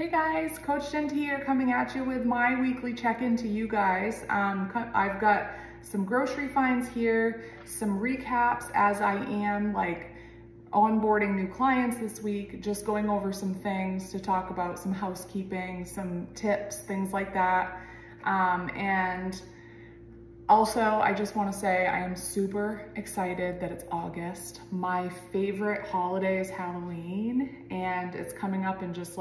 Hey guys, Coach Jen here coming at you with my weekly check-in to you guys. I've got some grocery finds here, some recaps as I am onboarding new clients this week, just going over some things to talk about, some housekeeping, some tips, things like that. And also, I just want to say I am super excited that it's August. My favorite holiday is Halloween, and it's coming up in just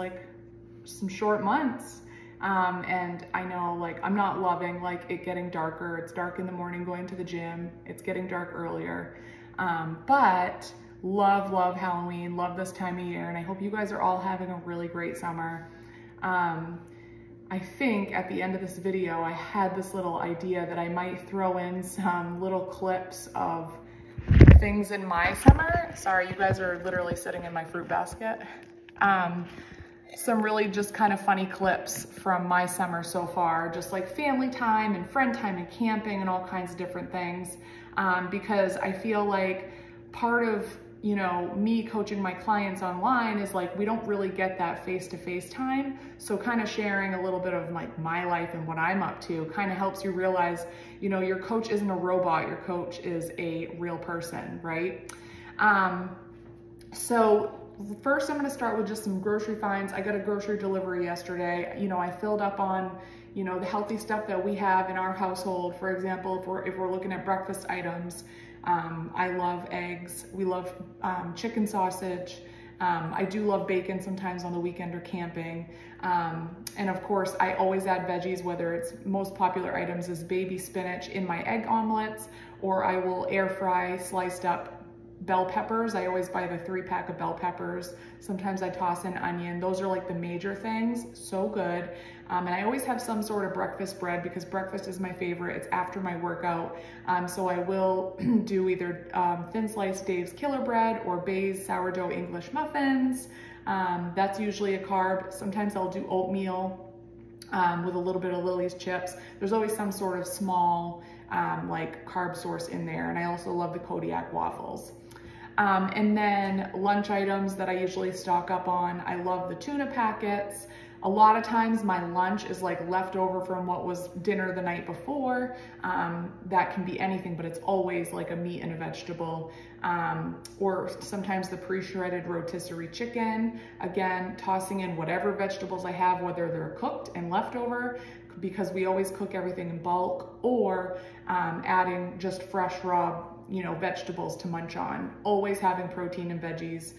some short months. And I know I'm not loving it getting darker. It's dark in the morning going to the gym. It's getting dark earlier. But love Halloween, love this time of year. And I hope you guys are all having a really great summer. I think at the end of this video, I had this little idea that I might throw in some little clips of things in my summer. Sorry, you guys are literally sitting in my fruit basket. Some really just kind of funny clips from my summer so far, just like family time and friend time and camping and all kinds of different things. Because I feel like part of, me coaching my clients online is we don't really get that face-to-face time. So kind of sharing a little bit of my life and what I'm up to kind of helps you realize, your coach isn't a robot, your coach is a real person, right? So first I'm gonna start with just some grocery finds. I got a grocery delivery yesterday. I filled up on, the healthy stuff that we have in our household. For example, if we're looking at breakfast items, I love eggs. We love chicken sausage. I do love bacon sometimes on the weekend or camping. And of course, I always add veggies, whether it's most popular items is baby spinach in my egg omelets, or I will air fry sliced up bell peppers. I always buy the 3-pack of bell peppers. Sometimes I toss in onion. Those are the major things. So good. And I always have some sort of breakfast bread because breakfast is my favorite. It's after my workout. So I will do either thin sliced Dave's Killer Bread or Bay's sourdough English muffins. That's usually a carb. Sometimes I'll do oatmeal with a little bit of Lily's chips. There's always some sort of small carb source in there. And I also love the Kodiak waffles. And then lunch items that I usually stock up on. I love the tuna packets. A lot of times my lunch is leftover from what was dinner the night before. That can be anything, but it's always a meat and a vegetable. Or sometimes the pre-shredded rotisserie chicken. Again, tossing in whatever vegetables I have, whether they're cooked and leftover, because we always cook everything in bulk, or adding just fresh raw vegetables to munch on. Always having protein and veggies,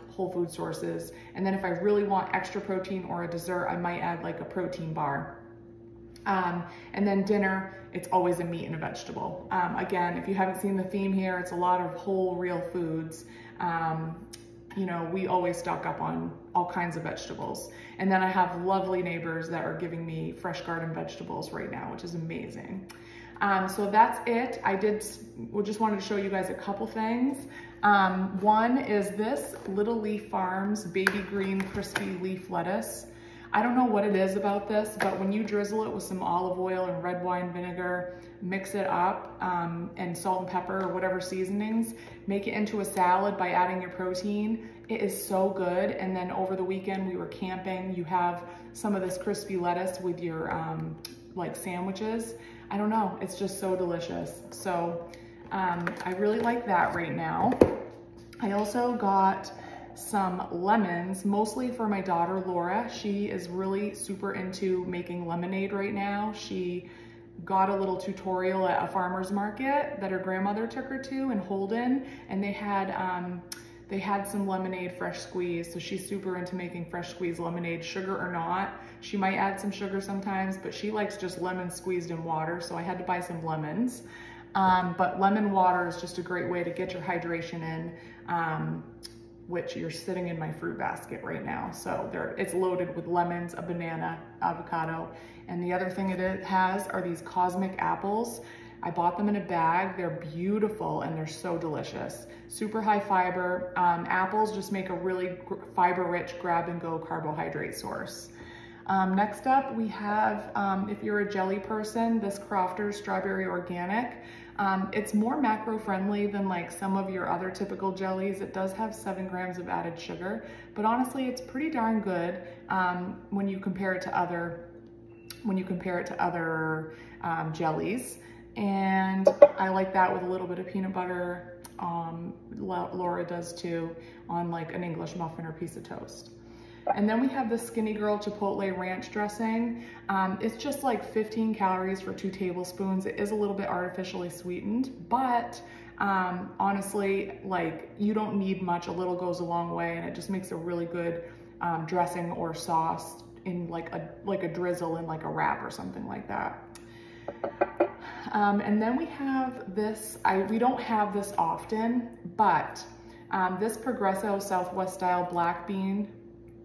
whole food sources. And then if I really want extra protein or a dessert, I might add a protein bar. And then dinner, it's always a meat and a vegetable. Again, if you haven't seen the theme here, it's a lot of whole real foods. We always stock up on all kinds of vegetables. And then I have lovely neighbors that are giving me fresh garden vegetables right now, which is amazing. So that's it. Just wanted to show you guys a couple things. One is this Little Leaf Farms baby green crispy leaf lettuce. I don't know what it is about this, but when you drizzle it with some olive oil and red wine vinegar, mix it up, and salt and pepper or whatever seasonings, make it into a salad by adding your protein. It is so good. And then over the weekend we were camping. You have some of this crispy lettuce with your sandwiches. I don't know, it's just so delicious. So I really like that right now. I also got some lemons, mostly for my daughter, Laura. She is really super into making lemonade right now. She got a little tutorial at a farmer's market that her grandmother took her to in Holden, and they had some lemonade fresh squeeze. So she's super into making fresh squeezed lemonade, sugar or not. She might add some sugar sometimes, but she likes just lemon squeezed in water. So I had to buy some lemons. But lemon water is just a great way to get your hydration in, which you're sitting in my fruit basket right now. So it's loaded with lemons, a banana, avocado. And the other thing it has are these cosmic apples. I bought them in a bag. They're beautiful and they're so delicious. Super high fiber. Apples just make a really fiber-rich grab-and-go carbohydrate source. Next up, we have, if you're a jelly person, this Crofter's Strawberry Organic. It's more macro friendly than like some of your other typical jellies. It does have 7 grams of added sugar, but honestly, it's pretty darn good when you compare it to other jellies. And I like that with a little bit of peanut butter. Laura does too, on like an English muffin or piece of toast. And then we have the Skinny Girl Chipotle Ranch dressing. It's just like 15 calories for 2 tablespoons. It is a little bit artificially sweetened, but honestly, like you don't need much. A little goes a long way, and it just makes a really good dressing or sauce in like a drizzle in like a wrap or something like that. And then we have this, we don't have this often, but this Progresso Southwest style black bean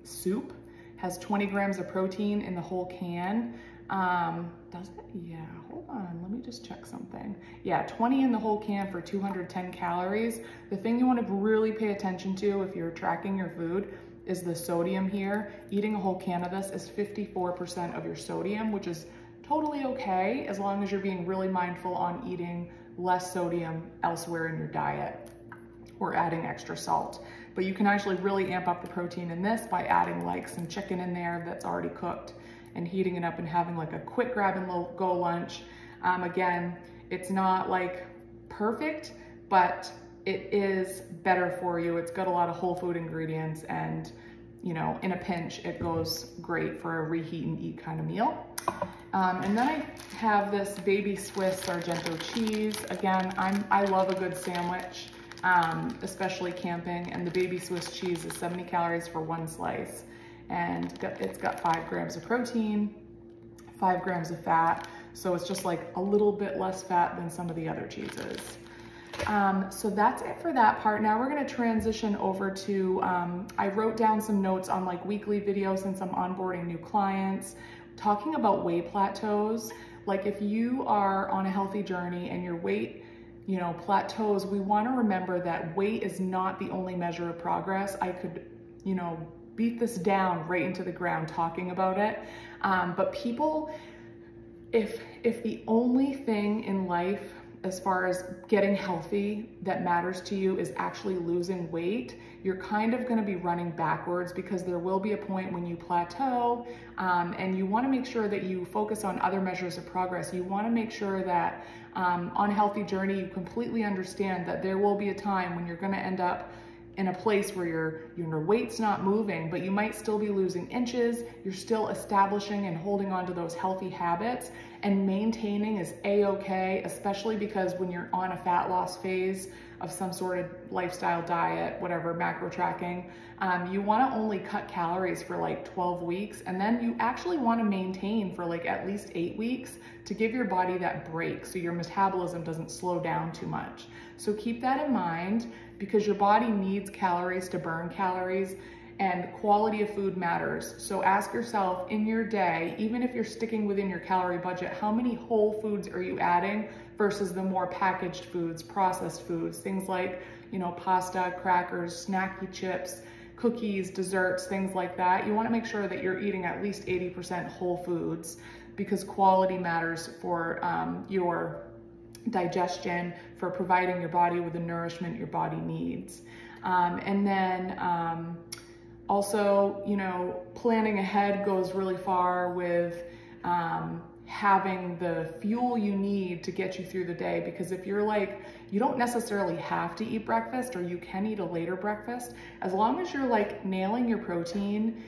soup has 20 grams of protein in the whole can. Does it? Yeah, hold on, let me just check something. Yeah, 20 in the whole can for 210 calories. The thing you want to really pay attention to if you're tracking your food is the sodium here. Eating a whole can of this is 54% of your sodium, which is totally okay as long as you're being really mindful on eating less sodium elsewhere in your diet or adding extra salt. But you can actually really amp up the protein in this by adding like some chicken in there that's already cooked and heating it up and having like a quick grab and go lunch. Again, it's not like perfect, but it is better for you. It's got a lot of whole food ingredients, and you know, in a pinch, it goes great for a reheat and eat kind of meal. And then I have this Baby Swiss Sargento cheese. Again, I love a good sandwich, especially camping, and the Baby Swiss cheese is 70 calories for 1 slice. And it's got 5 grams of protein, 5 grams of fat. So it's just like a little bit less fat than some of the other cheeses. So that's it for that part. Now we're gonna transition over to, I wrote down some notes on like weekly videos since I'm onboarding new clients, talking about weight plateaus. Like if you are on a healthy journey and your weight, you know, plateaus, we wanna remember that weight is not the only measure of progress. I could, you know, beat this down right into the ground talking about it. But people, if the only thing in life as far as getting healthy that matters to you is actually losing weight, you're kind of gonna be running backwards, because there will be a point when you plateau, and you wanna make sure that you focus on other measures of progress. You wanna make sure that on a healthy journey, you completely understand that there will be a time when you're gonna end up in a place where your weight's not moving, but you might still be losing inches. You're still establishing and holding on to those healthy habits, and maintaining is a-okay, especially because when you're on a fat loss phase of some sort of lifestyle diet, whatever, macro tracking, you wanna only cut calories for like 12 weeks, and then you actually wanna maintain for like at least 8 weeks to give your body that break so your metabolism doesn't slow down too much. So keep that in mind, because your body needs calories to burn calories, and quality of food matters. So ask yourself in your day, even if you're sticking within your calorie budget, how many whole foods are you adding versus the more packaged foods, processed foods, things like, you know, pasta, crackers, snacky chips, cookies, desserts, things like that. You want to make sure that you're eating at least 80% whole foods, because quality matters for your digestion, for providing your body with the nourishment your body needs. And then also, you know, planning ahead goes really far with having the fuel you need to get you through the day. Because if you're like, you don't necessarily have to eat breakfast, or you can eat a later breakfast. As long as you're like nailing your protein,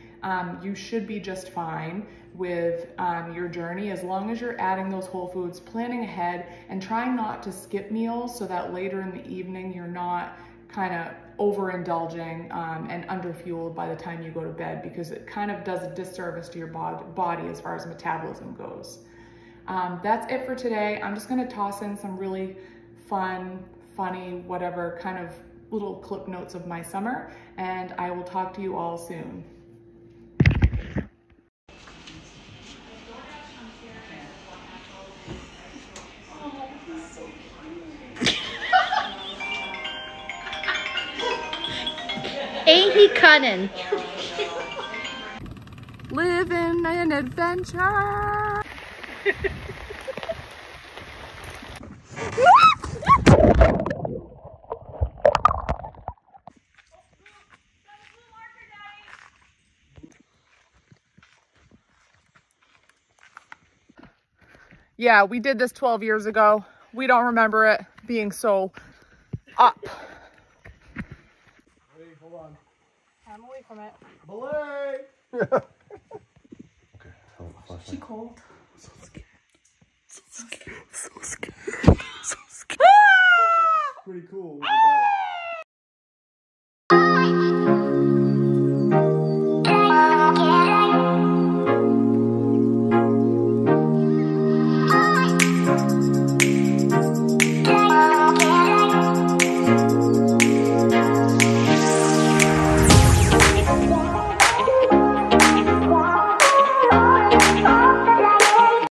you should be just fine with your journey, as long as you're adding those whole foods, planning ahead, and trying not to skip meals so that later in the evening you're not kind of overindulging and underfueled by the time you go to bed, because it kind of does a disservice to your body as far as metabolism goes. That's it for today. I'm just gonna toss in some really fun, funny, whatever kind of little clip notes of my summer, and I will talk to you all soon. Ain't he cunning? Living an adventure. Yeah, we did this 12 years ago. We don't remember it being so up. Wait, hold on. I'm away from it. Belay! Okay, Is she cold? So scared. So scared. So scared. So scared. Pretty cool.